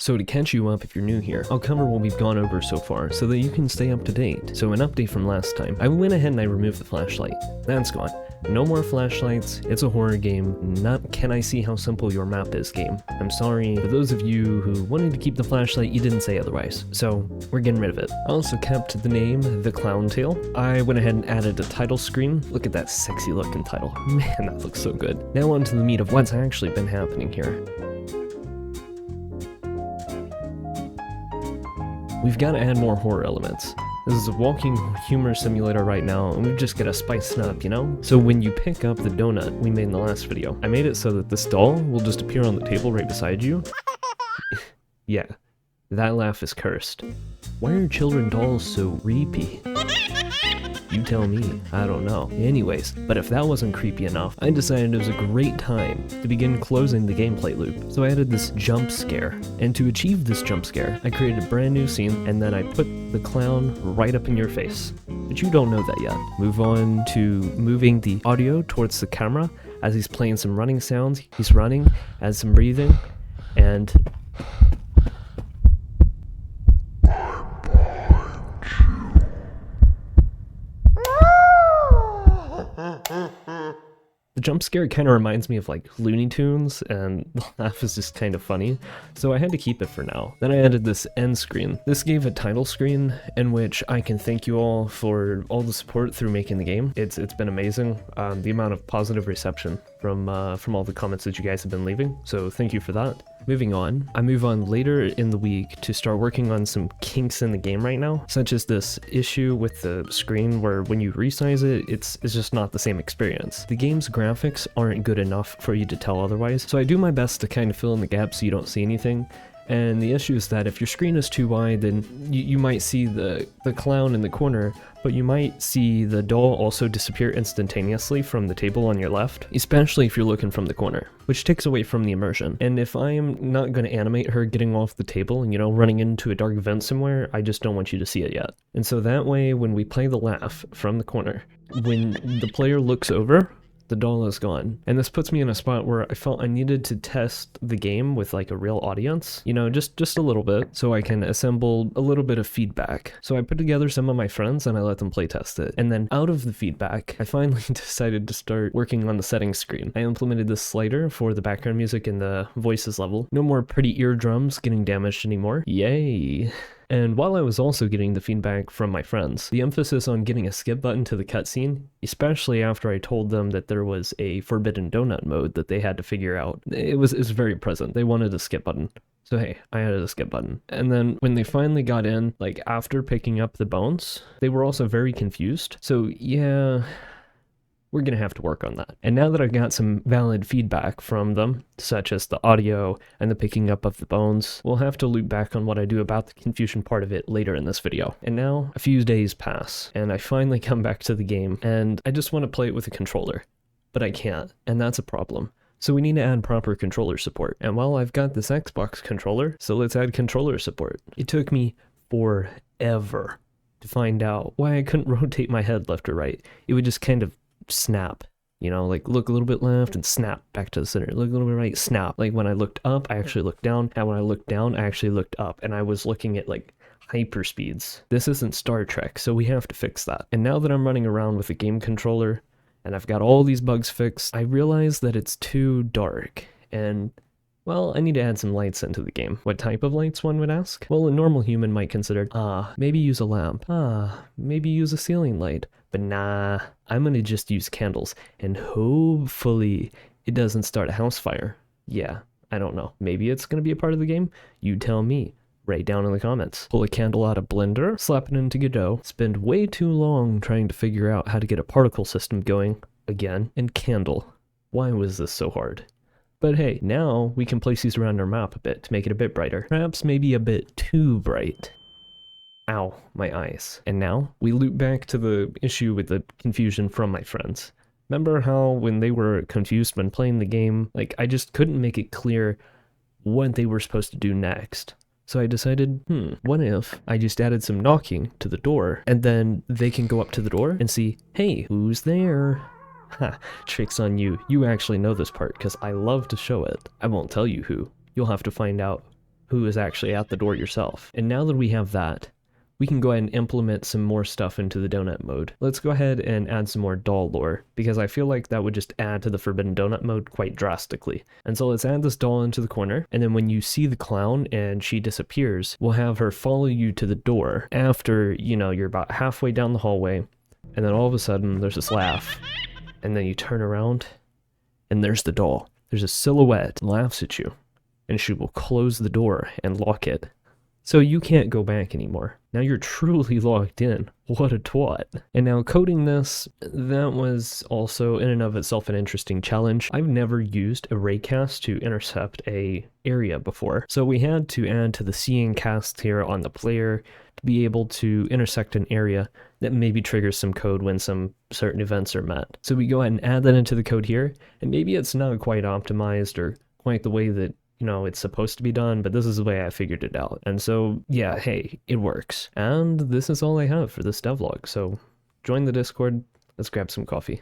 So to catch you up if you're new here, I'll cover what we've gone over so far so that you can stay up to date. So an update from last time, I went ahead and I removed the flashlight. That's gone. No more flashlights, it's a horror game, not can I see how simple your map is game. I'm sorry, for those of you who wanted to keep the flashlight, you didn't say otherwise, so we're getting rid of it. I also kept the name, The Clown Tale. I went ahead and added a title screen. Look at that sexy looking title. Man, that looks so good. Now on to the meat of what's actually been happening here. We've got to add more horror elements. This is a walking humor simulator right now, and we've just got to spice it up, you know? So when you pick up the donut we made in the last video, I made it so that this doll will just appear on the table right beside you. Yeah, that laugh is cursed. Why are children dolls so creepy? You tell me, I don't know. Anyways, but if that wasn't creepy enough, I decided it was a great time to begin closing the gameplay loop. So I added this jump scare, and to achieve this jump scare, I created a brand new scene, and then I put the clown right up in your face. But you don't know that yet. Move on to moving the audio towards the camera as he's playing some running sounds. He's running, adds some breathing, and the jump scare kind of reminds me of like Looney Tunes, and the laugh is just kind of funny, so I had to keep it for now. Then I added this end screen. This gave a title screen in which I can thank you all for all the support through making the game. It's been amazing, the amount of positive reception from all the comments that you guys have been leaving, so thank you for that. Moving on, I move on later in the week to start working on some kinks in the game right now, such as this issue with the screen where when you resize it, it's just not the same experience. The game's graphics aren't good enough for you to tell otherwise, so I do my best to kind of fill in the gaps so you don't see anything. And the issue is that if your screen is too wide, then you might see the clown in the corner, but you might see the doll also disappear instantaneously from the table on your left, especially if you're looking from the corner, which takes away from the immersion. And if I am not going to animate her getting off the table and, you know, running into a dark vent somewhere, I just don't want you to see it yet. And so that way, when we play the laugh from the corner, when the player looks over, the doll is gone. And this puts me in a spot where I felt I needed to test the game with like a real audience, you know, just a little bit, so I can assemble a little bit of feedback. So I put together some of my friends and I let them play test it. And then out of the feedback, I finally decided to start working on the settings screen. I implemented this slider for the background music and the voices level. No more pretty eardrums getting damaged anymore. Yay. And while I was also getting the feedback from my friends, the emphasis on getting a skip button to the cutscene, especially after I told them that there was a forbidden donut mode that they had to figure out, it was very present. They wanted a skip button. So hey, I added a skip button. And then when they finally got in, like after picking up the bones, they were also very confused. So yeah, we're gonna have to work on that. And now that I've got some valid feedback from them, such as the audio and the picking up of the bones, we'll have to loop back on what I do about the confusion part of it later in this video. And now, a few days pass, and I finally come back to the game, and I just want to play it with a controller. But I can't, and that's a problem. So we need to add proper controller support. And while I've got this Xbox controller, so let's add controller support. It took me forever to find out why I couldn't rotate my head left or right. It would just kind of snap, you know, like look a little bit left and snap back to the center, look a little bit right, snap. Like when I looked up, I actually looked down, and when I looked down, I actually looked up, and I was looking at like hyper speeds. This isn't Star Trek, so we have to fix that. And now that I'm running around with a game controller and I've got all these bugs fixed, I realize that it's too dark, and well, I need to add some lights into the game. What type of lights, one would ask? Well, a normal human might consider, maybe use a lamp. Maybe use a ceiling light. But nah, I'm gonna just use candles, and hopefully it doesn't start a house fire. Yeah, I don't know. Maybe it's gonna be a part of the game? You tell me. Write down in the comments. Pull a candle out of Blender, slap it into Godot, spend way too long trying to figure out how to get a particle system going, again, and candle. Why was this so hard? But hey, now we can place these around our map a bit to make it a bit brighter. Perhaps maybe a bit too bright. Ow, my eyes. And now, we loop back to the issue with the confusion from my friends. Remember how when they were confused when playing the game, like I just couldn't make it clear what they were supposed to do next. So I decided, what if I just added some knocking to the door, and then they can go up to the door and see, hey, who's there? Ha, trick's on you. You actually know this part, because I love to show it. I won't tell you who. You'll have to find out who is actually at the door yourself. And now that we have that, we can go ahead and implement some more stuff into the donut mode. Let's go ahead and add some more doll lore, because I feel like that would just add to the Forbidden Donut mode quite drastically. And so let's add this doll into the corner, and then when you see the clown and she disappears, we'll have her follow you to the door after, you know, you're about halfway down the hallway, and then all of a sudden there's this laugh, and then you turn around, and there's the doll. There's a silhouette, laughs at you, and she will close the door and lock it. So you can't go back anymore. Now you're truly locked in. What a twat. And now coding this, that was also in and of itself an interesting challenge. I've never used a raycast to intercept a area before. So we had to add to the seeing cast here on the player to be able to intersect an area that maybe triggers some code when some certain events are met. So we go ahead and add that into the code here, and maybe it's not quite optimized or quite the way that it's supposed to be done, but this is the way I figured it out. And so, yeah, hey, it works. And this is all I have for this devlog. So join the Discord. Let's grab some coffee.